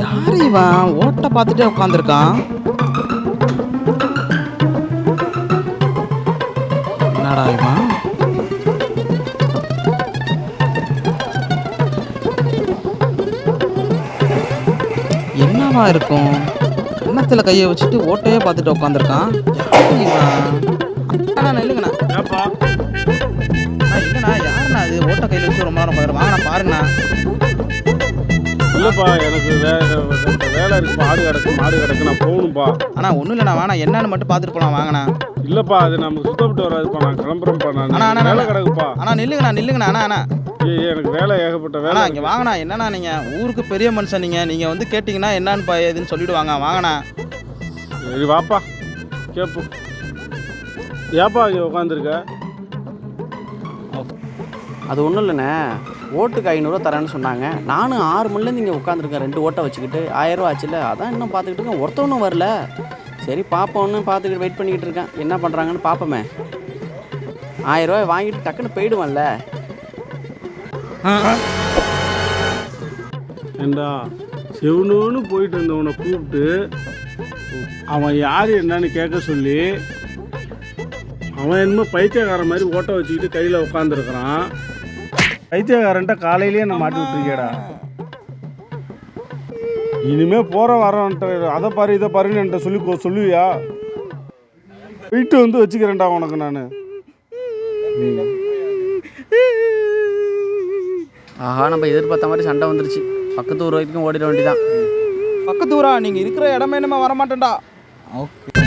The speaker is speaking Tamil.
யாரு இவன் ஓட்ட பார்த்துட்டே உட்காந்துருக்கான்? என்னடா இவன்? என்னவா இருக்கும்? கன்னத்துல கையை வச்சுட்டு ஓட்டையே பார்த்துட்டு உட்காந்துருக்கான். யாரு இவன்? இல்லைங்கண்ணா இல்லைண்ணா, யாருண்ணா அது ஓட்ட கையில் வச்சு ரொம்ப நேரம் உட்காந்து? வாங்கண்ணா பாருங்கண்ணா. இல்லைப்பா, எனக்கு வேலை இருக்குப்பா. மாடு கிடக்கு நான் போகணும்ப்பா. அண்ணா ஒன்றும் இல்லைண்ணா, வாண்ணா என்னன்னு மட்டும் பார்த்துட்டு போகலாம் வாங்கண்ணா. இல்லைப்பா, அது நமக்கு சுத்தப்பட்டு வராதுப்பா. நான் கிளம்புறேன்ப்பா. நான் வேலை கிடக்குப்பா. அண்ணா நில்லுங்கண்ணா. அண்ணா எனக்கு வேலை ஏகப்பட்ட வேலை. இங்கே வாங்கண்ணா. என்னண்ணா நீங்கள் ஊருக்கு பெரிய மனுஷன், நீங்கள் வந்து கேட்டிங்கன்னா என்னன்னு ஏதுன்னு சொல்லிவிடுவாங்க. வாங்கண்ணா. சரி வாப்பா கேட்போம். ஏப்பா இங்கே உட்காந்துருக்க? அது ஒன்றும் இல்லைண்ணே, ஓட்டுக்கு 500 தரேன்னு சொன்னாங்க. நானும் 6 மணிலேருந்து இங்கே உட்காந்துருக்கேன் 2 ஓட்டை வச்சுக்கிட்டு. 1000 ரூபா ஆச்சுல்ல, அதான் இன்னும் பார்த்துக்கிட்டு இருக்கேன். ஒருத்தவனும் வரல. சரி பார்ப்போன்னு பார்த்துக்கிட்டு வெயிட் பண்ணிக்கிட்டு இருக்கேன். என்ன பண்ணுறாங்கன்னு பார்ப்போமே. 1000 ரூபாய் வாங்கிட்டு டக்குன்னு போயிடுவான்ல. ஏண்டா செவனோன்னு போயிட்டு இருந்தவனை கூப்பிட்டு அவன் யார் என்னன்னு கேட்க சொல்லி, அவன் என்னமோ பைத்தியக்காரன் மாதிரி ஓட்ட வச்சுக்கிட்டு கையில் உட்காந்துருக்குறான். பைத்தியக்காரன்ட்ட காலையிலேயே நான் மாட்டி விட்டுருக்கேடா. இனிமே போகிற வரன்ட்ட அதை பாரு இதை பாருன்னு என்கிட்ட சொல்லுவியா? போயிட்டு வந்து வச்சுக்கிறேன்டா உனக்கு நான். ஆஹா, நம்ம எதிர்பார்த்த மாதிரி சண்டை வந்துருச்சு. பக்கத்து ஊர் வரைக்கும் ஓடிட வேண்டியதான். பக்கத்து ஊரா? நீங்கள் இருக்கிற இடமே நம்ம வரமாட்டேன்டா. ஓகே.